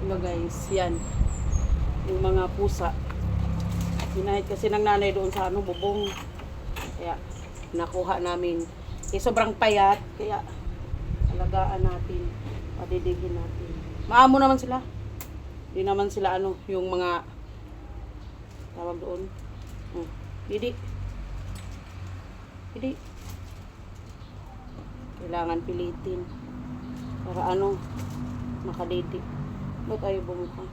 Diba guys, yan. Yung mga pusa. Hinahid kasi ng nanay doon sa bubong. Kaya, nakuha namin. Eh, sobrang payat. Kaya, alagaan natin. Padidigin natin. Maamo naman sila. Hindi naman sila yung mga tawag doon. Didi. Didi. Kailangan pilitin. Para makadidi. Ba't ayaw bumuka?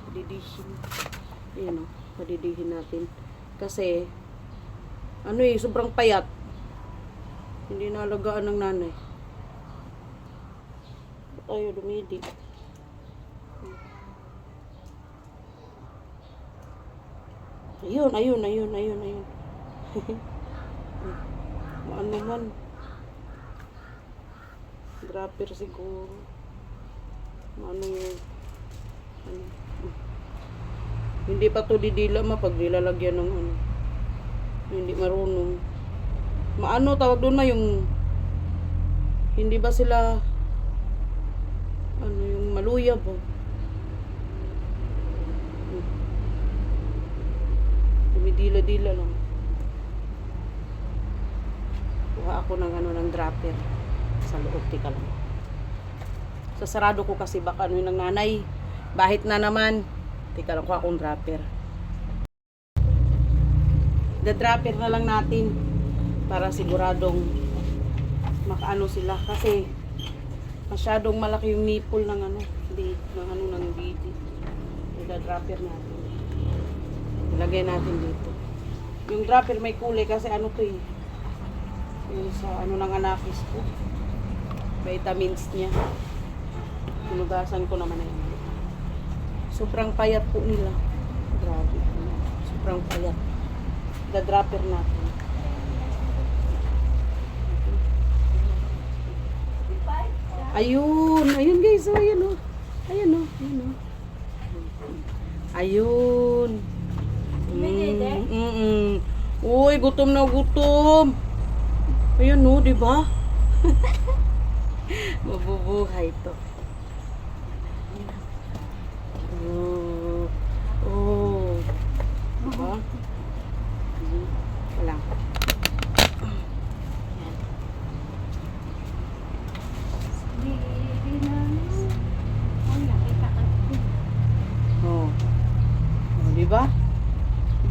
Padidihin. Ayan padidihin natin. Kasi, sobrang payat. Hindi naalagaan ng nanay. Ba't ayaw dumidi? Ayun. Ano man. Dropper siguro. Hindi pa to didila pag nilalagyan ng hindi marunong. Tawag doon yung hindi ba sila yung maluyab dumidila-dila lang. Kuha ako ng dropper sa loob, tika lang. Sasarado ko kasi baka yung ng nanay. Bahit na naman. Tika lang, kuha akong dropper. The-dropper na lang natin para siguradong sila kasi masyadong malaki yung nipple ng ng baby. The-dropper natin. Ilagay natin dito. Yung dropper may kulay kasi to yung sa ng anakis ko. Vitamins niya. Hinugasan ko naman yun. Sobrang payat po nila. Grabe. Sobrang payat. The-dropper natin. Ayun guys. Ayun. Uy, gutom na gutom. Ayun di ba? Mabubuhay to. Diba? Wala. Diba?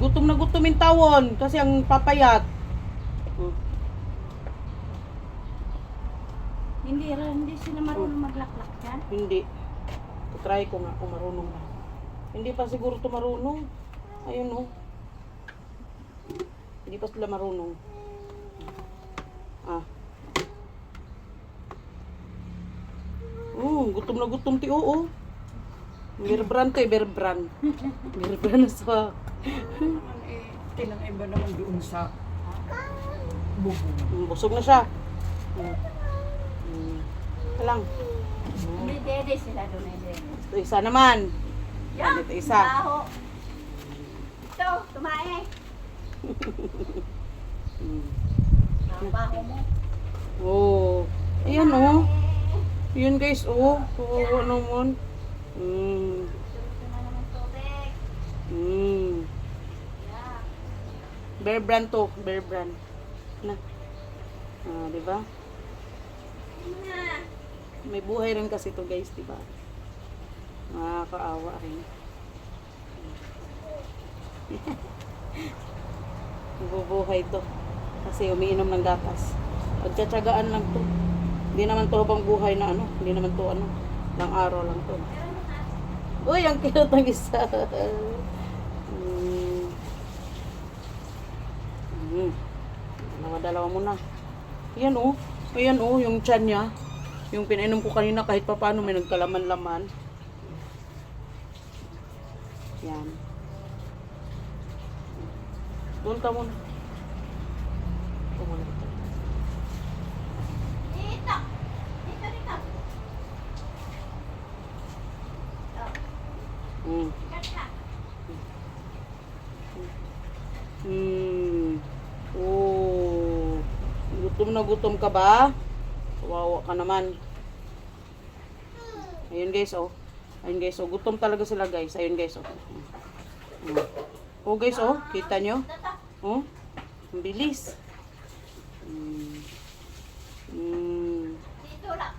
Gutom na gutom yung tawon kasi ang papayat. Hindi sila marunong maglaklak yan? Hindi. Try ko nga kung marunong na. Hindi pa siguro to marunong. Ayun Hindi pa sila marunong. Gutom na gutom ti Berbran to berbran. Berbran sa Kailang iba naman doon sa bubong. busog na siya. Lang. Hindi dede sila doon Ito isa naman. Ito isa. Baho. Ito, tumae. Ang baho mo. Ayan Ayan guys, kawawa naman. Bear brand to, bear brand. Na. Diba? May buhay rin kasi to guys, diba? Nakakaawa rin. Bubuhay to. Kasi umiinom ng gatas. Pagtsatsagaan lang to. Hindi naman to habang buhay na Hindi naman to lang araw lang to. Uy, ang cute ng isa. Dalawa muna. Ayan Ayan yung tiyan niya. Yung pinainom ko kanina kahit pa paano may nagkalaman-laman. Yan. Doon ka muna. Ito muna ito. Dito. Dito. Gutom na gutom ka ba? Kawawa ka naman. Ayun guys, oh. Ayun guys, oh. Gutom talaga sila guys. Ayun guys, oh. Oh guys, oh. Kita nyo? Oh. Ang bilis. Dito lang.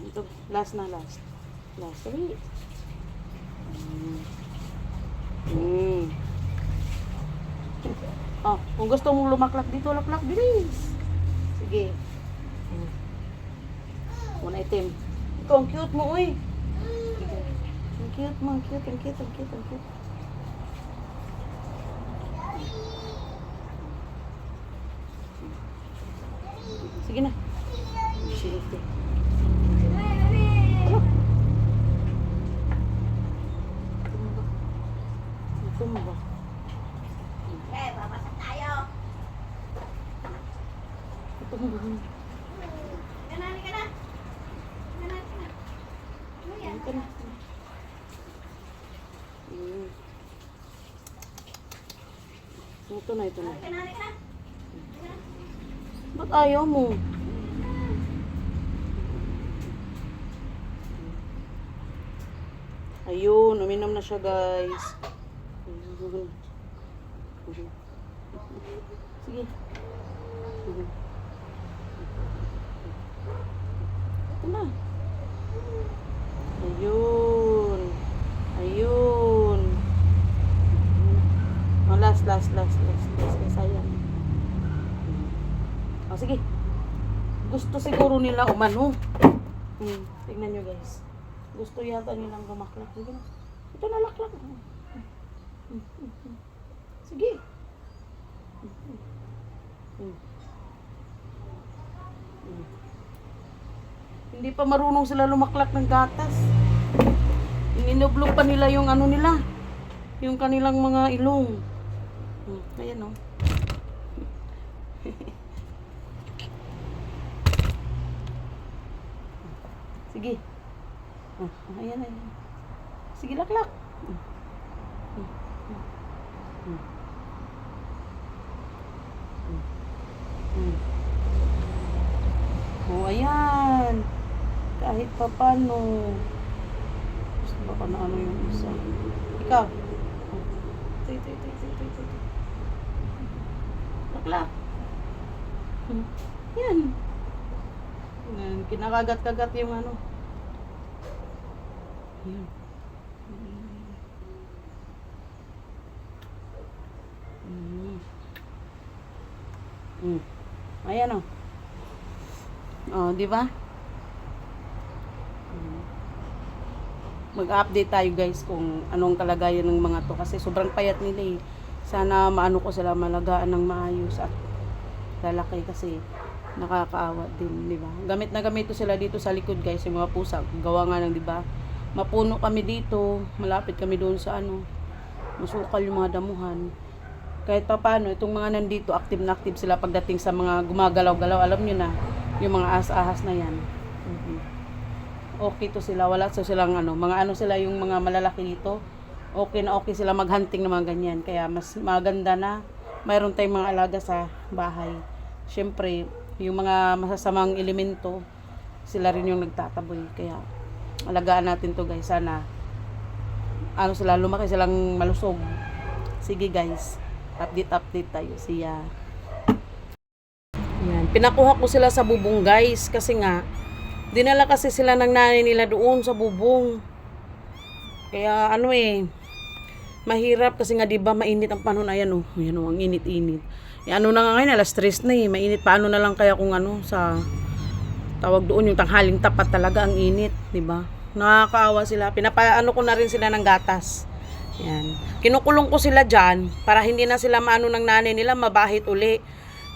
Ito, last na, last. Last, sorry. Oh, kung gusto mong lumaklak dito, laklak, bilis. Sige. Muna itim. Ito, ang cute mo, uy. Sige. Ang cute mo, ang cute, ang cute, ang cute, ang cute. Sige na. Silite. Tumba. Eh, babasa tayo. Tumba. Kanani ka na. Kanani ka na. Ano yan? Ito na. Ito na, ito na. Kanani ka na. Ba't ayaw mo? Ayun, uminom na siya guys. Sige. Ito na. Ayun. Ayun. Oh, last. Sayang. Oh, sige. Gusto siguro nila umano. Tignan nyo guys. Gusto yata nilang lumaklak. Sige na. Ito na laklak. Sige. Hindi pa marunong sila lumaklak ng gatas. Ininublog pa nila yung ano nila. Yung kanilang mga ilong. Ayan o. Sige. Ayan. Sige, laklak. Oh, ayan. Kahit pa paano. Baka na ano yung isa. Ikaw. Ito. Laklak. Yan. Kinakagat-kagat yung ano. Yan. Ayan o. Oh, di ba? Mag-update tayo guys kung anong kalagayan ng mga to kasi sobrang payat nila eh. Sana maano ko sila, malagaan ng maayos at lalaki kasi nakakaawa din, di ba? Gamit na gamit ko sila dito sa likod guys, yung mga pusa. Gawa nga ng, di ba? Mapuno kami dito, malapit kami doon sa ano, masukal yung mga damuhan. Kahit pa paano, itong mga nandito, active na active sila pagdating sa mga gumagalaw-galaw. Alam nyo na, yung mga ahas-ahas na yan. Okay to sila, wala so silang ano, mga ano sila yung mga malalaki dito. Okay na okay sila maghunting ng mga ganyan. Kaya mas maganda na mayroon tayong mga alaga sa bahay. Siyempre, yung mga masasamang elemento, sila rin yung nagtataboy. Kaya, alagaan natin to guys. Sana, ano sila, lumaki silang malusog. Sige guys, update tayo. Siya. Yan. Pinakuha ko sila sa bubong guys. Kasi nga, dinala kasi sila ng nanay nila doon sa bubong. Kaya ano mahirap kasi nga 'di ba mainit ang panahon. Ayan oh, ayan oh, ang init-init. Ano na nga ngayon, alas 3 na mainit. Paano na lang kaya kung ano sa tawag doon yung tanghaling tapat talaga ang init, 'di ba? Nakakaawa sila. Pinapaano ko na rin sila ng gatas. Yan. Kinukulong ko sila diyan para hindi na sila maano ng nanay nila, mabahit uli.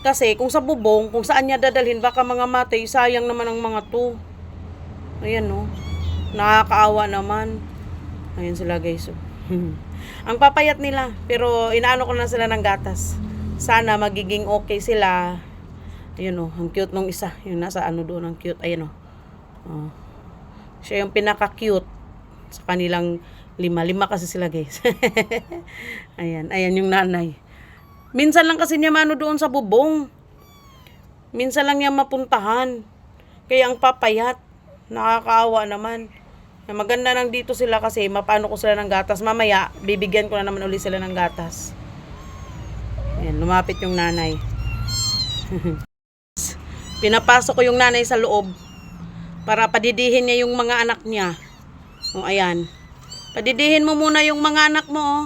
Kasi kung sa bubong, kung saan niya dadalhin, baka mga matay, sayang naman ang mga to. Ayan no. Nakakaawa naman. Ayan sila guys. Ang papayat nila, pero inaano ko na sila ng gatas. Sana magiging okay sila. Ayan oh, ang cute nung isa. Yung nasa ano doon, ang cute. Ayan oh. Siya yung pinaka-cute sa kanilang 5 kasi sila guys. Ayan yung nanay. Minsan lang kasi niya mano doon sa bubong. Minsan lang niya mapuntahan. Kaya ang papayat, nakakaawa naman. Maganda nang dito sila kasi mapano ko sila ng gatas. Mamaya, bibigyan ko na naman uli sila ng gatas. Ayan, lumapit yung nanay. Pinapasok ko yung nanay sa loob para padidihin niya yung mga anak niya. O, ayan. Padidihin mo muna yung mga anak mo, oh.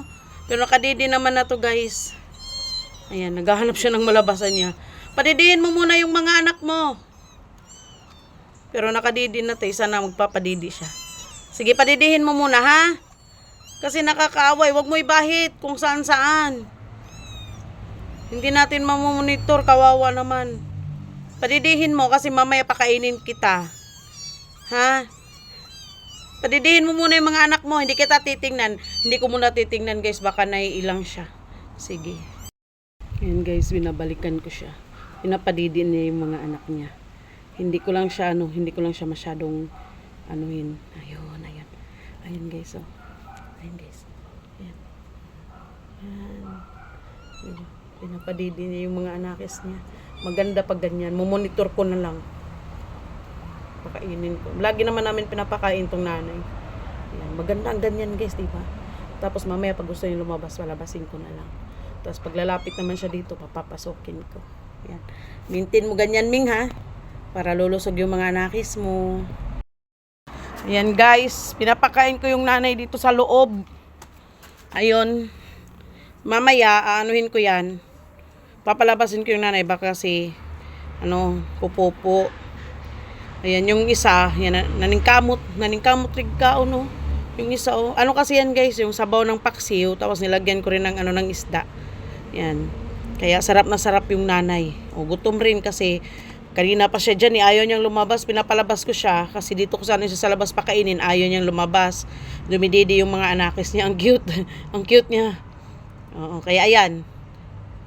Pero nakadidi naman na to, guys. Ayan, naghahanap siya ng malabasan niya. Padidihin mo muna yung mga anak mo. Pero nakadidi na to, isa na magpapadidi siya. Sige, padidihin mo muna, ha? Kasi nakakaaway, wag mo ibahit kung saan-saan. Hindi natin mamonitor, kawawa naman. Padidihin mo kasi mamaya pakainin kita. Ha? Padidihin mo muna yung mga anak mo, hindi kita titingnan. Hindi ko muna titingnan, guys, baka naiilang siya. Sige. Ayan, guys, binabalikan ko siya. Pinapadidi niya yung mga anak niya. Hindi ko lang siya masyadong anuhin. Ayun. Ayun, guys, oh. Ayun, guys. Ayan. Ayan. Pinapadidi niya yung mga anakis niya. Maganda pag ganyan. Mumonitor ko na lang. Pakainin ko. Lagi naman namin pinapakain tong nanay. Ayan. Maganda ang ganyan, guys, diba? Tapos mamaya pag gusto niya lumabas, palabasin ko na lang. Tapos pag lalapit naman siya dito, papapasokin ko. Ayan. Maintain mo ganyan, Ming, ha? Para lulusog yung mga anakis mo. Ayan, guys, pinapakain ko yung nanay dito sa loob. Ayun. Mamaya, anuhin ko yan. Papalabasin ko yung nanay baka kasi pupupo. Ayan, yung isa, yan, naningkamot rigkao, no? Yung isa, oh. Ano kasi yan, guys, yung sabaw ng paksiw, tapos nilagyan ko rin ng isda. Yan. Kaya sarap na sarap yung nanay. O, gutom rin kasi kanina pa siya dyan, ayaw niyang lumabas. Pinapalabas ko siya kasi dito ko sana siya sa labas pakainin. Ayaw niyang lumabas. Dumididi yung mga anakis niya. Ang cute. Ang cute niya. Oo, kaya ayan.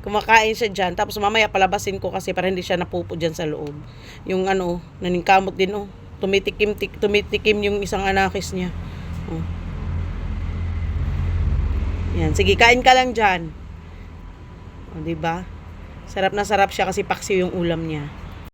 Kumakain siya dyan. Tapos mamaya palabasin ko kasi para hindi siya napupo dyan sa loob. Yung naningkamot din, oh. Tumitikim yung isang anakis niya. Oh. Yan. Sige, kain ka lang dyan. O, diba? Sarap na sarap siya kasi paksiw yung ulam niya.